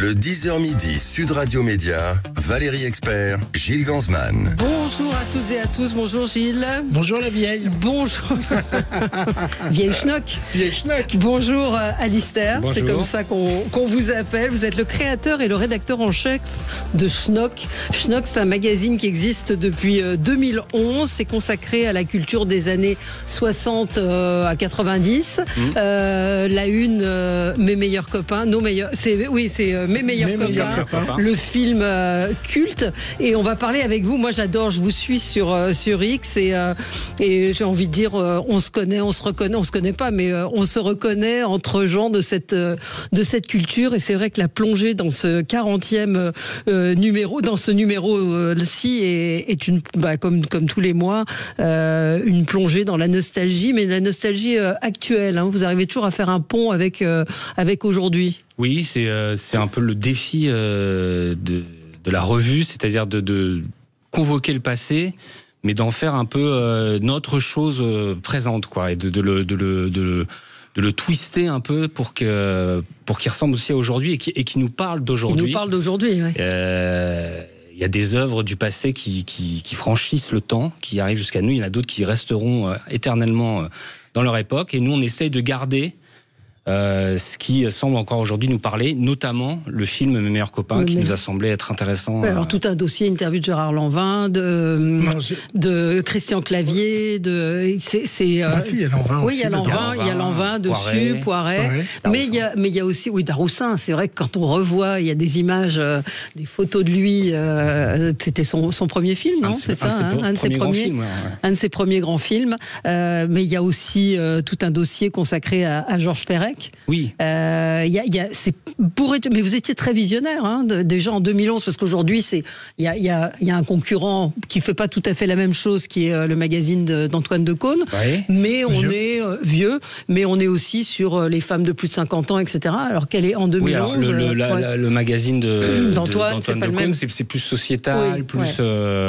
Le 10h midi, Sud Radio Média, Valérie Expert, Gilles Gansman. Bonjour à toutes et à tous, bonjour Gilles. Bonjour la vieille. Bonjour. Vieille schnock. Vieille schnock. Bonjour Alistair, Bonjour. c'est comme ça qu'on vous appelle. Vous êtes le créateur et le rédacteur en chef de Schnock. Schnock, c'est un magazine qui existe depuis 2011. C'est consacré à la culture des années 60 à 90. La une, mes meilleurs copains, nos meilleurs... C'est mes meilleurs copains. Le film culte. Et on va parler avec vous. Moi, j'adore, je vous suis sur X et j'ai envie de dire, on se connaît, on se reconnaît, on se connaît pas, mais on se reconnaît entre gens de cette culture. Et c'est vrai que la plongée dans ce 40e numéro, dans ce numéro-ci est une, comme tous les mois, une plongée dans la nostalgie, mais la nostalgie actuelle. Hein. Vous arrivez toujours à faire un pont avec aujourd'hui. Oui, c'est un peu le défi de la revue, c'est-à-dire de convoquer le passé, mais d'en faire un peu notre chose présente, quoi, et de le twister un peu pour qu'il ressemble aussi à aujourd'hui et qui nous parle d'aujourd'hui. Qui nous parle d'aujourd'hui, oui. Il y a des œuvres du passé qui franchissent le temps, qui arrivent jusqu'à nous. Il y en a d'autres qui resteront éternellement dans leur époque. Et nous, on essaye de garder ce qui semble encore aujourd'hui nous parler, notamment le film Mes meilleurs copains, qui nous a semblé être intéressant. Ouais, alors tout un dossier, interview de Gérard Lanvin, de Christian Clavier, si, il y a Lanvin aussi. Oui, il y a Lanvin dessus, Poiret. Mais il y a aussi, Daroussin. C'est vrai que quand on revoit, il y a des images, des photos de lui. C'était son premier film, non? C'est ça, un de ses premiers grands films. Mais il y a aussi tout un dossier consacré à Georges Perec. Oui. Mais vous étiez très visionnaire, hein, déjà en 2011, parce qu'aujourd'hui, il y a un concurrent qui fait pas tout à fait la même chose, qui est le magazine d'Antoine Decaune. Ouais. Mais on est vieux, mais on est aussi sur les femmes de plus de 50 ans, etc. Alors qu'elle est en 2011. Oui, le magazine d'Antoine Decaune, c'est plus sociétal, oui, plus.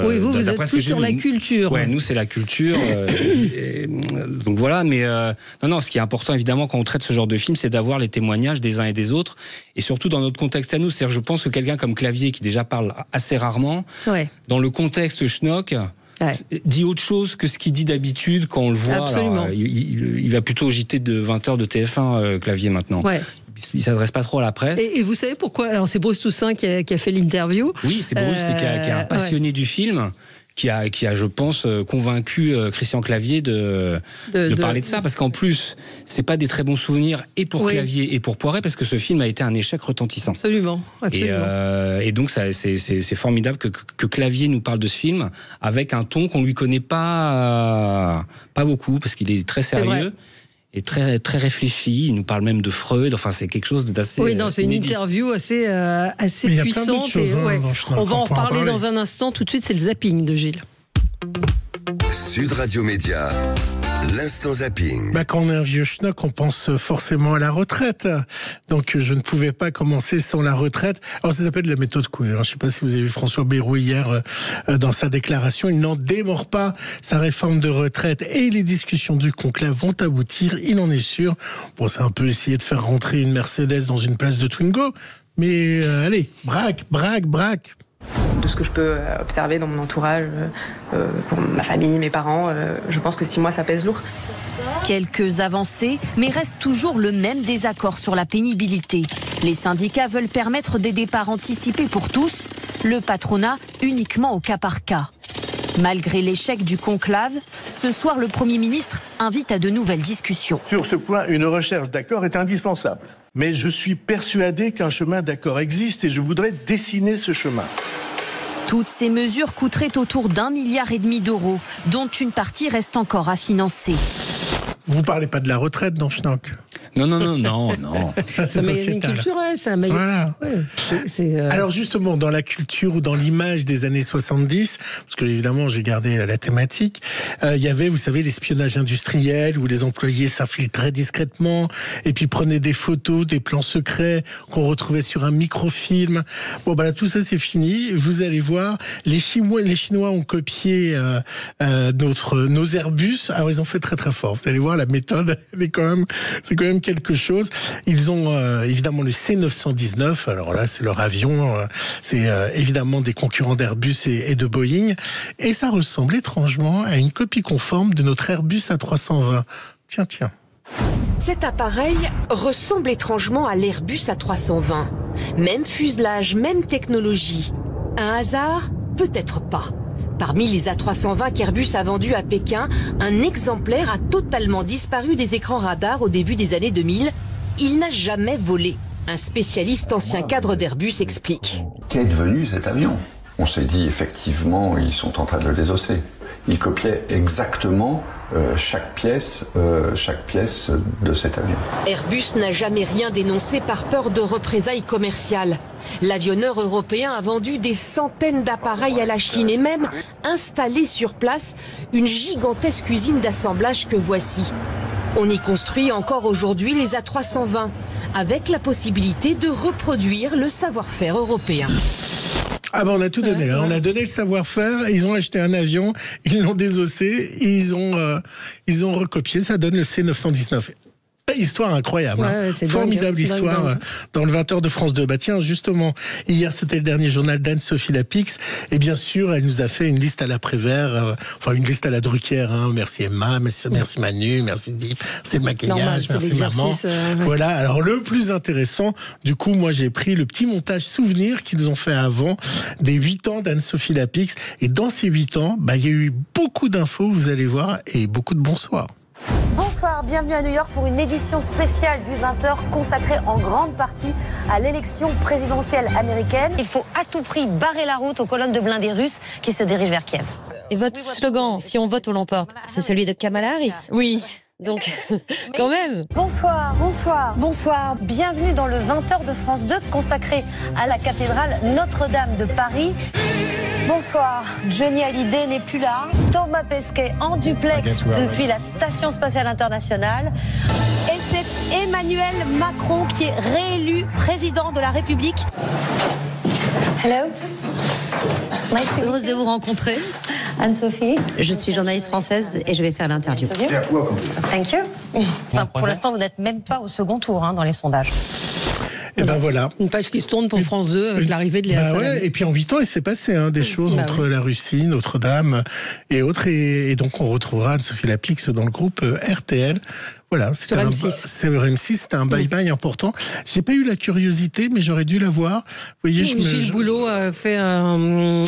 Oui, vous êtes plus sur la culture. Ouais, nous c'est la culture. Donc voilà, mais non, ce qui est important évidemment quand on traite ce genre de film, c'est d'avoir les témoignages des uns et des autres, et surtout dans notre contexte à nous. C'est-à-dire, je pense que quelqu'un comme Clavier, qui déjà parle assez rarement, dans le contexte Schnock, dit autre chose que ce qu'il dit d'habitude quand on le voit. Absolument. Alors, il va plutôt au JT de 20h de TF1, Clavier, maintenant. Ouais. Il s'adresse pas trop à la presse. Et vous savez pourquoi? Alors, c'est Bruce Toussaint qui a fait l'interview. Oui, c'est Bruce qui est un passionné du film. Qui a, je pense, convaincu Christian Clavier de parler de ça, parce qu'en plus, c'est pas des très bons souvenirs et pour Clavier et pour Poiret, parce que ce film a été un échec retentissant. Absolument. Et donc, c'est formidable que Clavier nous parle de ce film avec un ton qu'on lui connaît pas beaucoup, parce qu'il est très sérieux. Et très, très réfléchi, il nous parle même de Freud, enfin c'est quelque chose d'assez c'est une interview assez puissante. Choses, on va en parler dans un instant, tout de suite c'est le zapping de Gilles. Sud Radio Média, l'instant zapping. Quand on est un vieux schnock, on pense forcément à la retraite. Donc je ne pouvais pas commencer sans la retraite. Alors ça s'appelle la méthode Coué. Je ne sais pas si vous avez vu François Bayrou hier dans sa déclaration. Il n'en démord pas. Sa réforme de retraite et les discussions du conclave vont aboutir, il en est sûr. Bon, c'est un peu essayer de faire rentrer une Mercedes dans une place de Twingo. Mais allez, braque. De ce que je peux observer dans mon entourage, pour ma famille, mes parents, je pense que 6 mois, ça pèse lourd. Quelques avancées, mais reste toujours le même désaccord sur la pénibilité. Les syndicats veulent permettre des départs anticipés pour tous, le patronat uniquement au cas par cas. Malgré l'échec du conclave, ce soir, le Premier ministre invite à de nouvelles discussions. Sur ce point, une recherche d'accord est indispensable. Mais je suis persuadé qu'un chemin d'accord existe et je voudrais dessiner ce chemin. Toutes ces mesures coûteraient autour d'1,5 milliard d'euros, dont une partie reste encore à financer. Vous parlez pas de la retraite dans Schnock? Non. Ça, c'est sociétal. Culturel, ça. Mais voilà. Ouais, Alors justement, dans la culture ou dans l'image des années 70, parce que évidemment j'ai gardé la thématique, il y avait, vous savez, l'espionnage industriel où les employés s'infiltraient discrètement et puis prenaient des photos, des plans secrets qu'on retrouvait sur un microfilm. Bon, là, tout ça c'est fini. Vous allez voir, les Chinois ont copié nos Airbus. Alors ils ont fait très très fort. Vous allez voir la méthode, c'est quand même quelque chose. Ils ont évidemment le C919, alors là c'est leur avion, c'est évidemment des concurrents d'Airbus et de Boeing, et ça ressemble étrangement à une copie conforme de notre Airbus A320. Tiens. Cet appareil ressemble étrangement à l'Airbus A320. Même fuselage, même technologie. Un hasard? Peut-être pas. Parmi les A320 qu'Airbus a vendus à Pékin, un exemplaire a totalement disparu des écrans radars au début des années 2000. Il n'a jamais volé. Un spécialiste ancien cadre d'Airbus explique. Qu'est devenu cet avion? On s'est dit effectivement, ils sont en train de le désosser. Ils copiaient exactement chaque pièce de cet avion. Airbus n'a jamais rien dénoncé par peur de représailles commerciales. L'avionneur européen a vendu des centaines d'appareils à la Chine et même installé sur place une gigantesque usine d'assemblage que voici. On y construit encore aujourd'hui les A320, avec la possibilité de reproduire le savoir-faire européen. Ah ben on a tout donné, on a donné le savoir-faire, ils ont acheté un avion, ils l'ont désossé, et ils ont recopié, ça donne le C919. Histoire incroyable, c'est formidable dingue, histoire dingue. Dans le 20h de France 2. Bah tiens, justement, hier c'était le dernier journal d'Anne-Sophie Lapix, et bien sûr elle nous a fait une liste à la Prévert, enfin une liste à la Drucker, merci Emma, merci Manu, merci Dip, c'est le maquillage, merci maman. Voilà, alors le plus intéressant, du coup moi j'ai pris le petit montage souvenir qu'ils ont fait avant des 8 ans d'Anne-Sophie Lapix, et dans ces 8 ans, il y a eu beaucoup d'infos, vous allez voir, et beaucoup de bonsoir. Bonsoir, bienvenue à New York pour une édition spéciale du 20h consacrée en grande partie à l'élection présidentielle américaine. Il faut à tout prix barrer la route aux colonnes de blindés russes qui se dirigent vers Kiev. Et votre slogan, si on vote, on l'emporte, c'est celui de Kamala Harris? Oui. Donc, quand même. Bonsoir. Bienvenue dans le 20h de France 2 consacré à la cathédrale Notre-Dame de Paris. Bonsoir, Johnny Hallyday n'est plus là. Thomas Pesquet en duplex depuis la Station Spatiale Internationale. Et c'est Emmanuel Macron qui est réélu président de la République. Hello. Heureuse de vous rencontrer. Anne-Sophie. Je suis journaliste française et je vais faire l'interview. Thank you. Enfin, pour l'instant, vous n'êtes même pas au second tour dans les sondages. Et ben voilà. Une page qui se tourne pour France 2 avec l'arrivée de Léa Salamé. Et puis en 8 ans, il s'est passé des choses entre la Russie, Notre-Dame et autres. Et donc on retrouvera Anne-Sophie Lapix dans le groupe RTL. Voilà, c'est M6, c'était un bye-bye important. J'ai pas eu la curiosité, mais j'aurais dû la voir. Vous voyez, Gilles Boulot a fait un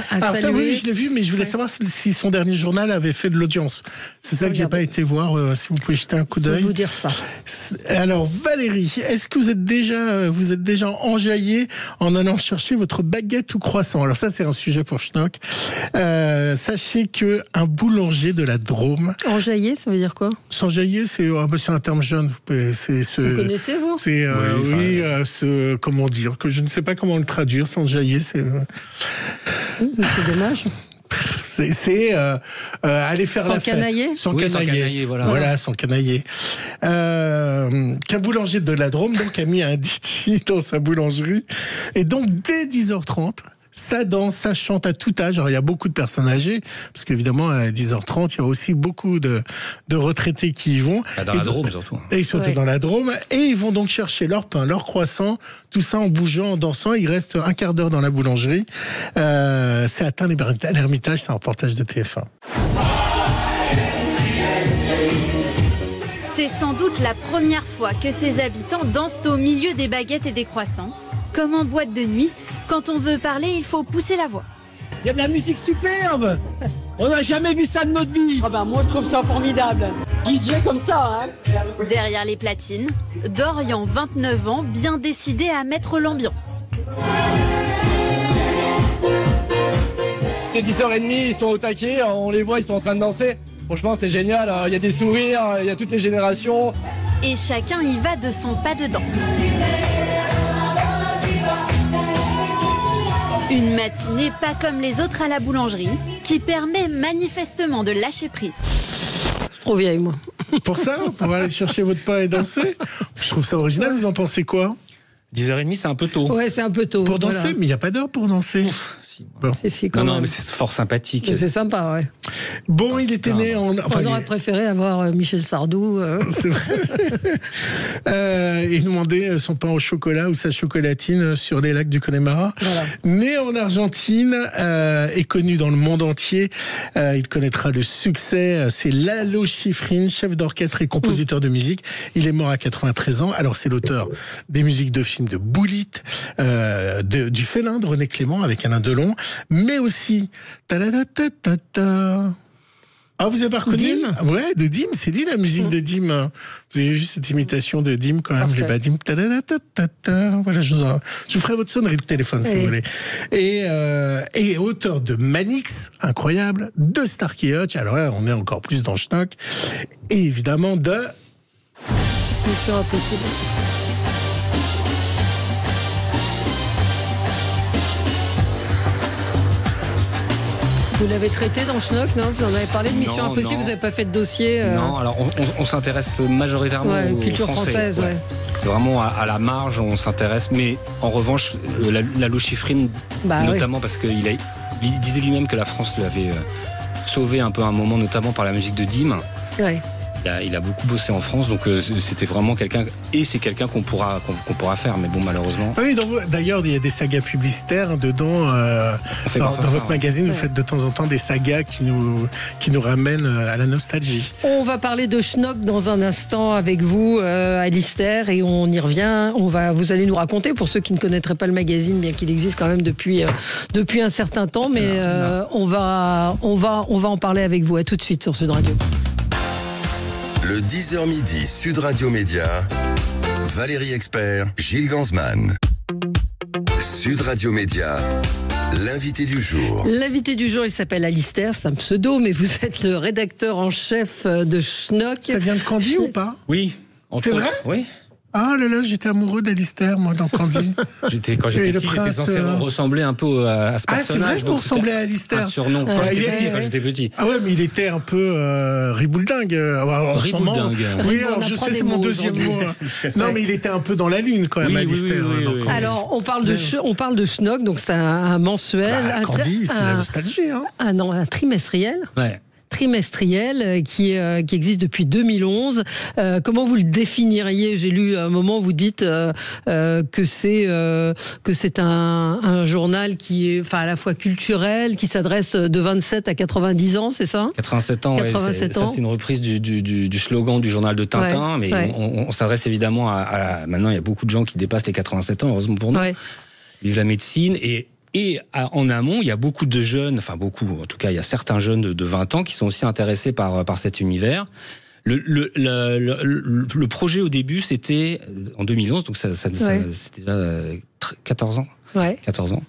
saluer. Ça, oui, je l'ai vu, mais je voulais savoir si son dernier journal avait fait de l'audience. C'est ça que j'ai pas été voir. Si vous pouvez jeter un coup d'œil. Je vais vous dire ça. Alors Valérie, est-ce que vous êtes déjà enjaillée en allant chercher votre baguette ou croissant? Alors ça, c'est un sujet pour Schnock. Sachez que un boulanger de la Drôme. Enjaillé, ça veut dire quoi? S'enjailler, c'est un terme jeune. Vous connaissez, vous? C'est comment dire, que je ne sais pas comment le traduire. S'enjailler, c'est. C'est dommage. C'est aller faire la fête. Sans canailler, voilà, sans canailler. Qu'un boulanger de la Drôme donc a mis un DJ dans sa boulangerie, et donc dès 10h30. Ça danse, ça chante à tout âge. Alors, il y a beaucoup de personnes âgées, parce qu'évidemment, à 10h30, il y a aussi beaucoup de retraités qui y vont. Dans la Drôme, surtout. Et surtout dans la Drôme. Et ils vont donc chercher leur pain, leur croissant, tout ça en bougeant, en dansant. Il reste un quart d'heure dans la boulangerie. C'est à Tain-l'Hermitage, c'est un reportage de TF1. C'est sans doute la première fois que ces habitants dansent au milieu des baguettes et des croissants. Comme en boîte de nuit, quand on veut parler, il faut pousser la voix. Il y a de la musique superbe. On n'a jamais vu ça de notre vie. Moi, je trouve ça formidable. DJ comme ça, Derrière les platines, Dorian, 29 ans, bien décidé à mettre l'ambiance. C'est 10h30, ils sont au taquet, on les voit, ils sont en train de danser. Franchement, c'est génial, il y a des sourires, il y a toutes les générations. Et chacun y va de son pas de danse. Une matinée pas comme les autres à la boulangerie, qui permet manifestement de lâcher prise. Trop vieille, moi. Pour ça, pour aller chercher votre pain et danser. Je trouve ça original, vous en pensez quoi? 10h30, c'est un peu tôt. Ouais, c'est un peu tôt. Pour danser, mais il n'y a pas d'heure pour danser. Bon. Non, mais c'est fort sympathique. Mais c'est sympa, ouais. Bon, il était né en... Enfin, on aurait préféré avoir Michel Sardou. C'est vrai. Il demandait son pain au chocolat ou sa chocolatine sur les lacs du Connemara. Voilà. Né en Argentine et connu dans le monde entier, il connaîtra le succès. C'est Lalo Schifrin, chef d'orchestre et compositeur de musique. Il est mort à 93 ans. Alors, c'est l'auteur des musiques de films de Boulit, du Félin de René Clément avec Alain Delon, mais aussi ah, vous avez pas reconnu? Dim. Ouais, de Dim, c'est lui la musique de Dim. Vous avez vu cette imitation de Dim quand même? Pas Dim. Voilà, je vous ferai votre sonnerie de téléphone si vous voulez. Et auteur de Manix, incroyable, de Starkey Hutch. Alors là, on est encore plus dans Schnock. Et évidemment de Mission Impossible. Vous l'avez traité dans Schnock, non? Vous en avez parlé de Mission Impossible, vous n'avez pas fait de dossier Non, alors on s'intéresse majoritairement aux culture française. Ouais. Vraiment à la marge, on s'intéresse. Mais en revanche, Lalo Schifrin, notamment parce qu'il disait lui-même que la France l'avait sauvé un peu à un moment, notamment par la musique de Dim. Ouais. Il a beaucoup bossé en France, donc c'était vraiment quelqu'un, et c'est quelqu'un qu'on pourra faire, mais bon, malheureusement. Oui, d'ailleurs, il y a des sagas publicitaires dedans. Dans votre magazine, vous faites de temps en temps des sagas qui nous ramènent à la nostalgie. On va parler de Schnock dans un instant avec vous, Alistair, et on y revient. Vous allez nous raconter, pour ceux qui ne connaîtraient pas le magazine, bien qu'il existe quand même depuis un certain temps, mais on va en parler avec vous. À tout de suite sur Sud Radio. Le 10h midi, Sud Radio Média, Valérie Expert, Gilles Gansman. Sud Radio Média, l'invité du jour. L'invité du jour, il s'appelle Alistair, c'est un pseudo, mais vous êtes le rédacteur en chef de Schnock. Ça vient de Candy ou pas? Oui. C'est vrai? Oui. Ah là là, j'étais amoureux d'Alistair, moi, dans Candy. Quand j'étais petit, j'étais censé ressembler un peu à ce personnage. C'est vrai que vous ressemblez à Alistair. Un surnom, quand j'étais petit. Ah ouais, mais il était un peu ribouldingue. Ribouldingue. Oui, alors je sais, c'est mon deuxième mot. Non, mais il était un peu dans la lune, quand même, Alistair. Oui. Alors, on parle de Schnock, donc c'est un mensuel. Candy, c'est la nostalgie. Un trimestriel. Ouais. Trimestriel qui existe depuis 2011. Comment vous le définiriez? J'ai lu à un moment, vous dites que c'est un journal qui est à la fois culturel, qui s'adresse de 27 à 90 ans, c'est ça? 87 ans, 87 ans. Ça, c'est une reprise du slogan du journal de Tintin, mais on s'adresse évidemment à... Maintenant, il y a beaucoup de gens qui dépassent les 87 ans, heureusement pour nous. Ouais. Vive la médecine. Et en amont, il y a beaucoup de jeunes, en tout cas, il y a certains jeunes de 20 ans qui sont aussi intéressés par cet univers. Le projet au début, c'était en 2011, donc c'était déjà 14 ans. Ouais. 14 ans.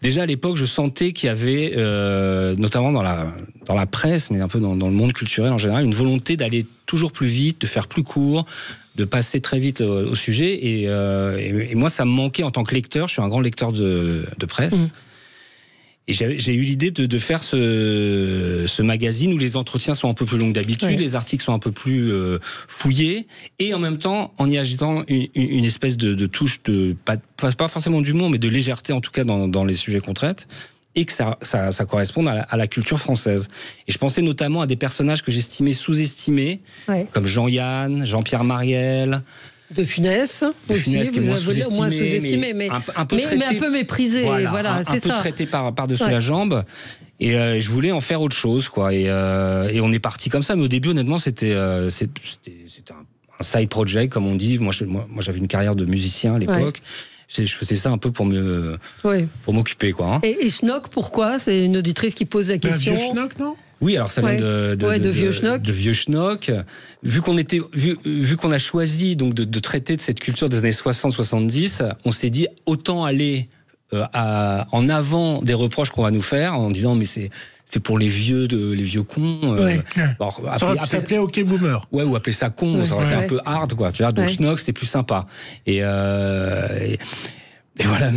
Déjà à l'époque, je sentais qu'il y avait, notamment dans la presse, mais un peu dans le monde culturel en général, une volonté d'aller toujours plus vite, de faire plus court, de passer très vite au sujet. Et moi, ça me manquait en tant que lecteur. Je suis un grand lecteur de presse. Mmh. Et j'ai eu l'idée de faire ce magazine où les entretiens sont un peu plus longs que d'habitude, les articles sont un peu plus fouillés, et en même temps, en y agitant une espèce de touche pas forcément d'humour, mais de légèreté en tout cas dans les sujets qu'on traite, et que ça corresponde à la culture française. Et je pensais notamment à des personnages que j'estimais sous-estimés, comme Jean-Yann, Jean-Pierre Mariel... De Funès aussi, qui est moins sous-estimé, mais un peu méprisé. Voilà, c'est ça. Un peu traité par-dessus la jambe. Et je voulais en faire autre chose, quoi. Et on est parti comme ça. Mais au début, honnêtement, c'était un side project, comme on dit. Moi, j'avais une carrière de musicien à l'époque. Je faisais ça un peu pour m'occuper, quoi. Et Schnock, pourquoi? C'est une auditrice qui pose la question. Vieux Schnock, non? Oui, alors ça vient de Vieux Schnock. De Vieux Schnock. Vu qu'on a choisi donc de traiter de cette culture des années 60-70, on s'est dit autant aller en avant des reproches qu'on va nous faire en disant mais c'est pour les vieux cons. Ça aurait pu s'appeler OK Boomer. Ouais, ou appeler ça con, ça aurait été un peu hard, quoi. Tu vois, donc Schnock, c'est plus sympa. Et voilà,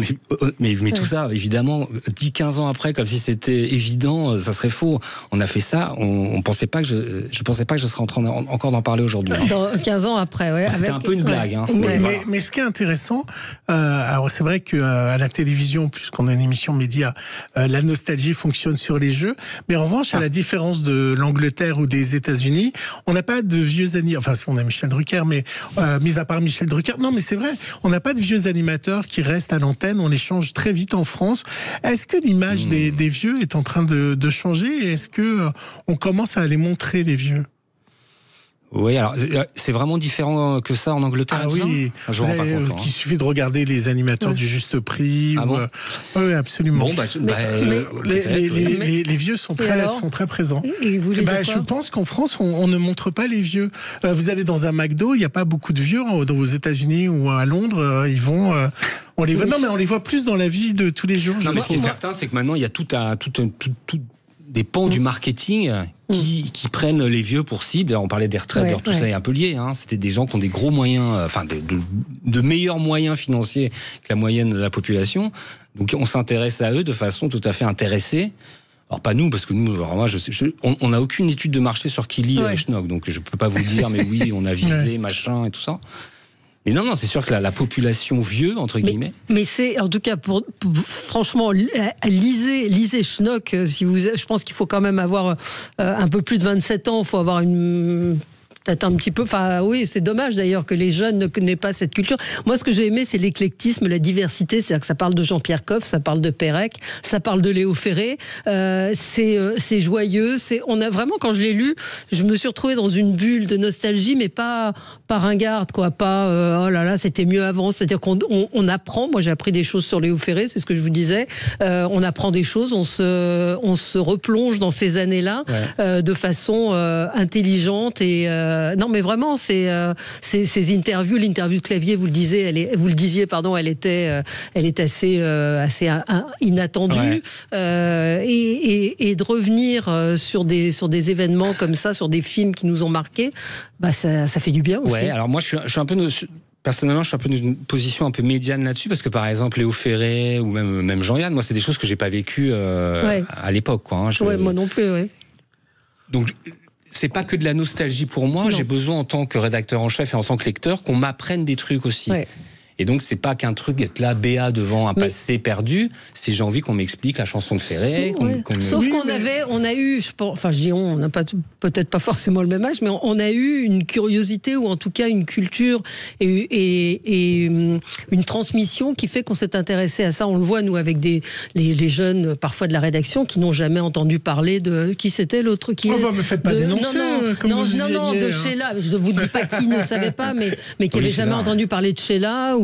mais tout ça, évidemment, 10-15 ans après, comme si c'était évident, ça serait faux. On a fait ça, on pensait pas que je pensais pas que je serais en train encore d'en parler aujourd'hui. Dans 15 ans après, ouais. C'était un peu une blague. Hein. Mais ce qui est intéressant, alors c'est vrai qu'à la télévision, puisqu'on a une émission média, la nostalgie fonctionne sur les jeux, mais en revanche, à la différence de l'Angleterre ou des États-Unis, on n'a pas de vieux animateurs, enfin si on a Michel Drucker, mais mis à part Michel Drucker, non mais c'est vrai, on n'a pas de vieux animateurs qui restent à l'antenne, on les change très vite en France. Est-ce que l'image des vieux est en train de changer? Est-ce que on commence à aller montrer les vieux? Oui, alors c'est vraiment différent que ça en Angleterre. Ah oui, il suffit de regarder les animateurs du Juste Prix. Ah bon oui, absolument. Bon, les vieux sont très présents. Je pense qu'en France, on ne montre pas les vieux. Vous allez dans un McDo, il n'y a pas beaucoup de vieux. Aux États-Unis ou à Londres, ils vont. On les voit. Non, mais on les voit plus dans la vie de tous les jours. Non, mais ce qui est certain, c'est que maintenant, il y a tout des pans du marketing qui prennent les vieux pour cible. On parlait des retraites, tout ça est un peu lié. Hein. C'était des gens qui ont des gros moyens, de meilleurs moyens financiers que la moyenne de la population. Donc on s'intéresse à eux de façon tout à fait intéressée. Alors pas nous, parce que nous, alors moi, on n'a aucune étude de marché sur qui lit Schnock, donc je peux pas vous dire, mais oui, on a visé, machin et tout ça. Mais non, c'est sûr que la population vieux, entre guillemets. Mais c'est, en tout cas, franchement, lisez Schnock. Je pense qu'il faut quand même avoir un peu plus de 27 ans. Il faut avoir peut-être un petit peu. Enfin, oui, c'est dommage d'ailleurs que les jeunes ne connaissent pas cette culture. Moi, ce que j'ai aimé, c'est l'éclectisme, la diversité. C'est-à-dire que ça parle de Jean-Pierre Coff, ça parle de Pérec, ça parle de Léo Ferré. C'est joyeux. On a vraiment, quand je l'ai lu, je me suis retrouvée dans une bulle de nostalgie, mais pas ringarde, quoi. Pas oh là là, c'était mieux avant. C'est-à-dire qu'on apprend. Moi, j'ai appris des choses sur Léo Ferré, c'est ce que je vous disais. On apprend des choses, on se replonge dans ces années-là de façon intelligente et non, mais vraiment, ces interviews, l'interview de Clavier, vous le disiez, elle était assez inattendue. Et de revenir sur des événements comme ça, sur des films qui nous ont marqués, ça fait du bien aussi. Ouais, alors moi, je suis un peu... Personnellement, je suis un peu dans une position un peu médiane là-dessus, parce que par exemple, Léo Ferré ou même Jean-Yann, moi, c'est des choses que j'ai pas vécues à l'époque, quoi. Hein, moi non plus, oui. Donc... c'est pas que de la nostalgie pour moi. Non. J'ai besoin, en tant que rédacteur en chef et en tant que lecteur, qu'on m'apprenne des trucs aussi. Ouais. Et donc, c'est pas qu'un truc d'être là, béat devant un passé perdu. C'est j'ai envie qu'on m'explique la chanson de Ferré. Sauf on a eu, on n'a peut-être pas forcément le même âge, mais on a eu une curiosité, ou en tout cas une culture et une transmission qui fait qu'on s'est intéressé à ça. On le voit, nous, avec les jeunes, parfois de la rédaction, qui n'ont jamais entendu parler de... Qui c'était l'autre qui me faites pas dénoncer. Non, de Sheila. Je ne vous dis pas qui ne savait pas, mais qui n'avait jamais entendu parler de Sheila,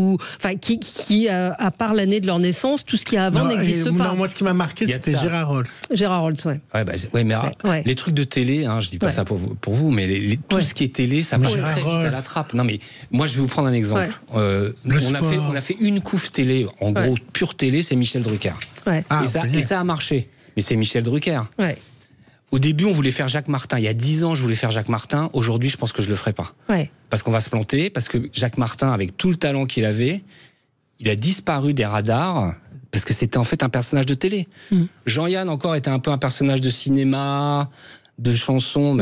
qui à part l'année de leur naissance, tout ce qu'il y a avant n'existe pas. Non, moi, ce qui m'a marqué, c'était Gérard Rolls. Gérard Rolls, mais les trucs de télé, je dis pas ça pour vous, mais tout ce qui est télé, ça passe très vite à la trappe. Non, mais moi, je vais vous prendre un exemple. On a fait une couve télé, en gros, pure télé, c'est Michel Drucker. Et ça a marché. Mais c'est Michel Drucker. Ouais. Au début, on voulait faire Jacques Martin. Il y a 10 ans, je voulais faire Jacques Martin. Aujourd'hui, je pense que je le ferai pas. Ouais. Parce qu'on va se planter, parce que Jacques Martin, avec tout le talent qu'il avait, il a disparu des radars, parce que c'était en fait un personnage de télé. Jean-Yann, encore, était un peu un personnage de cinéma, de chansons,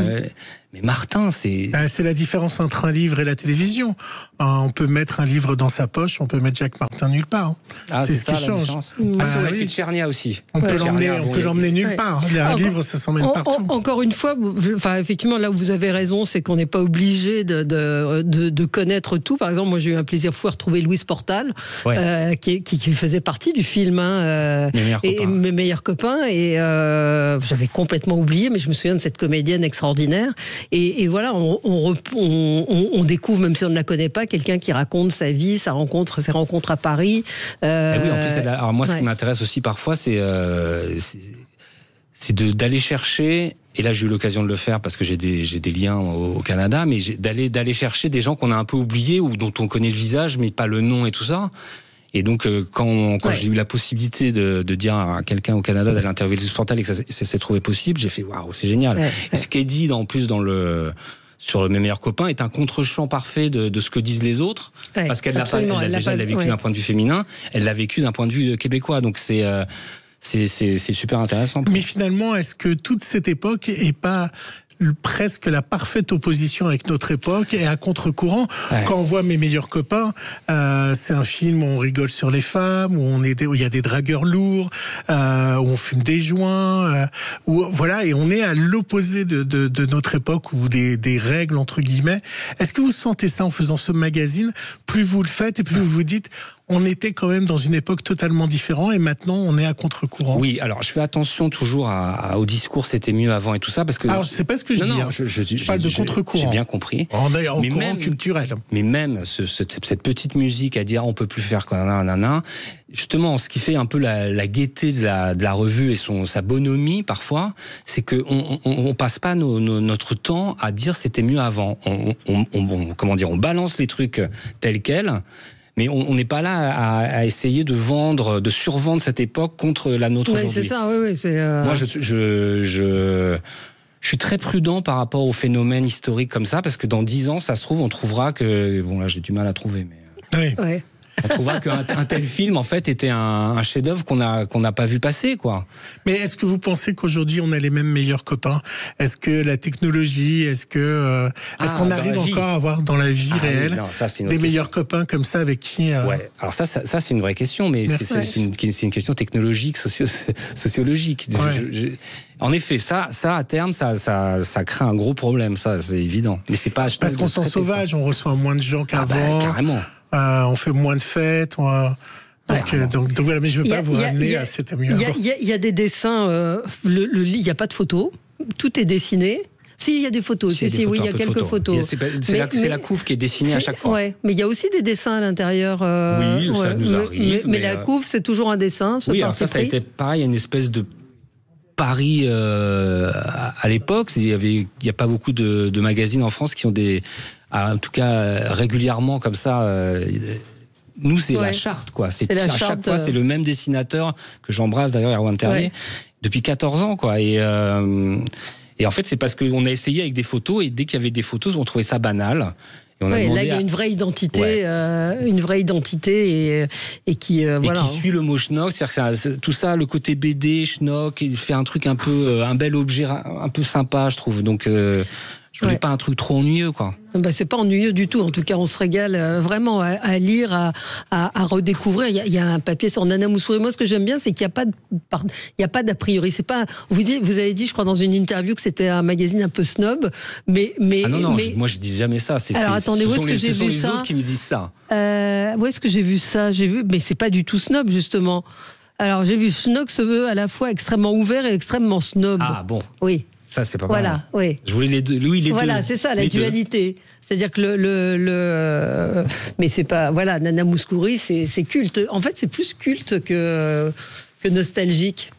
mais Martin, c'est... C'est la différence entre un livre et la télévision. On peut mettre un livre dans sa poche, on peut mettre Jacques Martin nulle part. C'est ce qui change. On a fait Tchernia aussi. On peut l'emmener nulle part. Un livre, ça s'emmène partout. Encore une fois, effectivement, là où vous avez raison, c'est qu'on n'est pas obligé de connaître tout. Par exemple, moi, j'ai eu un plaisir fou à retrouver Louise Portal, qui faisait partie du film, Mes meilleurs copains. Et j'avais complètement oublié, mais je me souviens de cette comédienne extraordinaire. Et voilà, on découvre, même si on ne la connaît pas, quelqu'un qui raconte sa vie, ses rencontres à Paris. Oui, en plus, alors moi, ce qui m'intéresse aussi parfois, c'est d'aller chercher, et là j'ai eu l'occasion de le faire parce que j'ai des liens au Canada, mais d'aller chercher des gens qu'on a un peu oubliés ou dont on connaît le visage, mais pas le nom et tout ça. Et donc, quand j'ai eu la possibilité de dire à quelqu'un au Canada d'aller interviewer Louise Portal et que ça s'est trouvé possible, j'ai fait waouh, c'est génial. Et ce qui est dit en plus sur Mes meilleurs copains est un contre-champ parfait de ce que disent les autres, parce qu'elle l'a vécu d'un point de vue féminin, elle l'a vécu d'un point de vue québécois, donc c'est super intéressant. Mais finalement, est-ce que toute cette époque est pas presque la parfaite opposition avec notre époque et à contre-courant? Quand on voit Mes meilleurs copains, c'est un film où on rigole sur les femmes, où il y a des dragueurs lourds, où on fume des joints, voilà, et on est à l'opposé de notre époque, ou des règles entre guillemets. Est-ce que vous sentez ça en faisant ce magazine? Plus vous le faites et plus vous vous dites, on était quand même dans une époque totalement différente et maintenant on est à contre-courant. Oui, alors je fais attention toujours au discours, c'était mieux avant et tout ça, parce que... Alors c'est pas ce que je dis, je parle de contre-courant. J'ai bien compris. On est en courant culturel. Mais même cette petite musique à dire on peut plus faire quoi, nanana, justement, ce qui fait un peu la gaieté de la revue et sa bonhomie parfois, c'est que on passe pas notre temps à dire c'était mieux avant. On balance les trucs tels quels. Mais on n'est pas là à essayer de survendre cette époque contre la nôtre aujourd'hui. C'est ça, oui. Moi, je suis très prudent par rapport aux phénomènes historiques comme ça, parce que dans 10 ans, ça se trouve, on trouvera que... Bon, là, j'ai du mal à trouver, mais... Oui. On trouvera qu'un tel film, en fait, était un chef-d'œuvre qu'on n'a pas vu passer, quoi. Mais est-ce que vous pensez qu'aujourd'hui, on a les mêmes meilleurs copains? Est-ce que la technologie, est-ce qu'on arrive encore à avoir dans la vie réelle des meilleurs copains comme ça avec qui... Ouais. Alors ça, c'est une vraie question, mais c'est une question technologique, sociologique. Ouais. En effet, ça à terme, ça crée un gros problème, ça, c'est évident. Mais c'est pas parce qu'on s'en sauvage, on reçoit moins de gens qu'avant. Carrément. On fait moins de fêtes. Donc voilà, mais je ne veux pas vous ramener à cet amusement. Il y a des dessins, il n'y a pas de photos, tout est dessiné. Si, il y a des photos. Il y a quelques photos. C'est la couve qui est dessinée à chaque fois. Ouais, mais il y a aussi des dessins à l'intérieur. Oui, ça nous arrive. Mais la couve, c'est toujours un dessin. Oui, alors ça a été pareil, une espèce de pari à l'époque. Il n'y a pas beaucoup de magazines en France qui ont en tout cas régulièrement comme ça. Nous, c'est la charte, quoi. À chaque fois, c'est le même dessinateur que j'embrasse d'ailleurs, Erwan Terrier, depuis 14 ans, quoi. Et en fait, c'est parce qu'on a essayé avec des photos, et dès qu'il y avait des photos, on trouvait ça banal. Et on a demandé là, il y a une vraie identité, et qui voilà. Qui suit le mot schnock, c'est-à-dire que tout ça, le côté BD, schnock, il fait un truc un peu, un bel objet, un peu sympa, je trouve. Donc, je voulais pas un truc trop ennuyeux, quoi. C'est pas ennuyeux du tout. En tout cas, on se régale vraiment à lire, à redécouvrir. Il y a un papier sur Nana Mouskouri. Moi, ce que j'aime bien, c'est qu'il n'y a pas d'a priori. C'est pas. Vous avez dit, je crois, dans une interview que c'était un magazine un peu snob, mais. Non, moi, je dis jamais ça. Alors, attendez, où est-ce que j'ai vu ça ? Ce sont les autres qui me disent ça. Où est-ce que j'ai vu ça ? Mais c'est pas du tout snob, justement. Alors, j'ai vu Schnock se veut à la fois extrêmement ouvert et extrêmement snob. Ah bon. Oui. Ça, c'est pas mal. Voilà, oui. Je voulais les deux. Voilà, c'est ça, la dualité. C'est-à-dire que mais c'est pas. Voilà, Nana Mouskouri, c'est culte. En fait, c'est plus culte que nostalgique.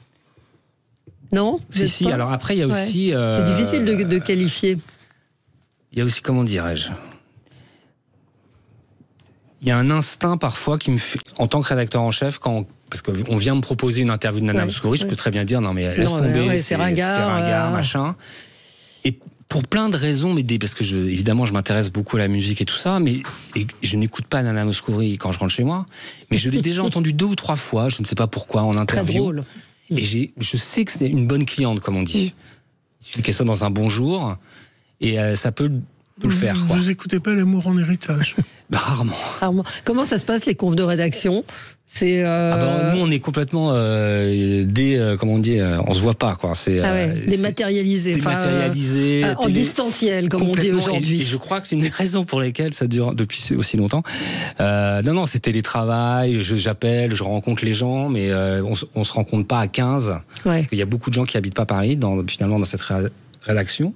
Non ? Si. Alors après, il y a aussi. C'est difficile de qualifier. Il y a aussi, comment dirais-je ? Il y a un instinct parfois qui me fait, en tant que rédacteur en chef, parce qu'on vient me proposer une interview de Nana Mouskouri, je peux très bien dire non mais laisse tomber, c'est ringard, machin. Et pour plein de raisons, parce que évidemment je m'intéresse beaucoup à la musique et tout ça, mais je n'écoute pas Nana Mouskouri quand je rentre chez moi, mais je l'ai déjà entendu 2 ou 3 fois, je ne sais pas pourquoi, en interview. Très drôle. Et je sais que c'est une bonne cliente, comme on dit. Il suffit qu'elle soit dans un bon jour, et ça peut le faire. Vous écoutez pas L'amour en héritage? Rarement. Comment ça se passe, les confs de rédaction? C'est nous, on est complètement comment on dit, on se voit pas, quoi. Dématérialisé. Dématérialisé. En distanciel, comme on dit aujourd'hui. Et je crois que c'est une des raisons pour lesquelles ça dure depuis aussi longtemps. Non, c'est télétravail, j'appelle, je rencontre les gens, mais on se rencontre pas à 15. Parce qu'il y a beaucoup de gens qui habitent pas Paris, finalement, dans cette rédaction.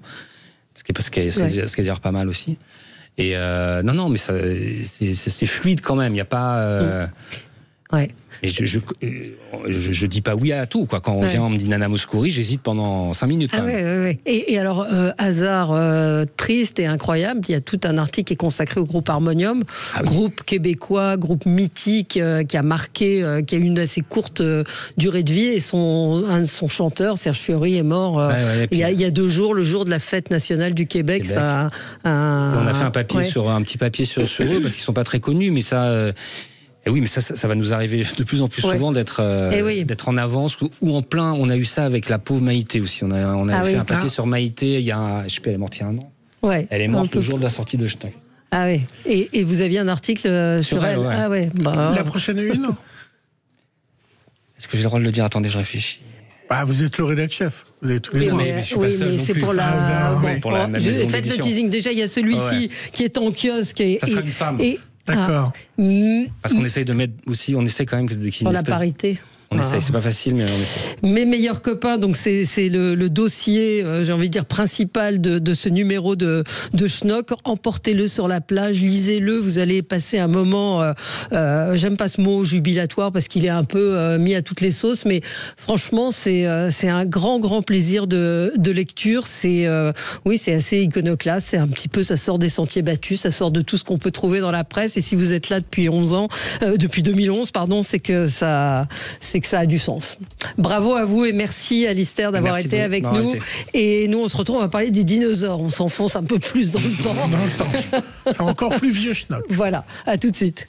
Ce qui est d'ailleurs pas mal aussi. Et non, mais c'est fluide quand même. Il y a pas. Ouais. Et je dis pas oui à tout, quoi. Quand on vient, on me dit Nana Mouskouri, j'hésite pendant 5 minutes. Quand même. Ouais. Et alors, hasard triste et incroyable, il y a tout un article qui est consacré au groupe Harmonium, groupe québécois, groupe mythique, qui a marqué, qui a une assez courte durée de vie, et son chanteur, Serge Fiori, est mort il y a 2 jours, le jour de la fête nationale du Québec. Ça, on a fait un petit papier sur eux, parce qu'ils sont pas très connus, mais ça... Et oui, mais ça va nous arriver de plus en plus souvent d'être en avance ou en plein. On a eu ça avec la pauvre Maïté aussi. On a fait un papier sur Maïté. Elle est morte il y a 1 an. Ouais. Elle est morte le jour de la sortie de Schnock. Ah oui. Et vous aviez un article sur elle. Ah ouais. La prochaine une. Est-ce que j'ai le droit de le dire? Attendez, je réfléchis. Vous êtes le rédac-chef. Vous avez tous les noms. Mais c'est pour la. Faites le teasing. Déjà, il y a celui-ci qui est en kiosque. Ça sera une femme. D'accord. Parce qu'on essaye de mettre aussi, on essaie quand même qu'il y ait pour la parité. On essaie, c'est pas facile, mais on essaie. Mes meilleurs copains, donc c'est le dossier, j'ai envie de dire, principal de ce numéro de Schnock. Emportez-le sur la plage, lisez-le, vous allez passer un moment, j'aime pas ce mot jubilatoire parce qu'il est un peu mis à toutes les sauces, mais franchement c'est un grand plaisir de lecture. C'est assez iconoclaste, c'est un petit peu, ça sort des sentiers battus, ça sort de tout ce qu'on peut trouver dans la presse, et si vous êtes là depuis 2011, c'est que ça a du sens. Bravo à vous et merci Alistair d'avoir été avec nous. Et nous, on se retrouve, on va parler des dinosaures. On s'enfonce un peu plus dans le temps. C'est encore plus vieux Schnock. Voilà, à tout de suite.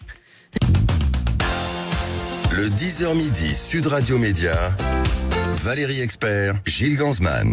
Le 10h midi, Sud Radio Média, Valérie Expert, Gilles Gansman.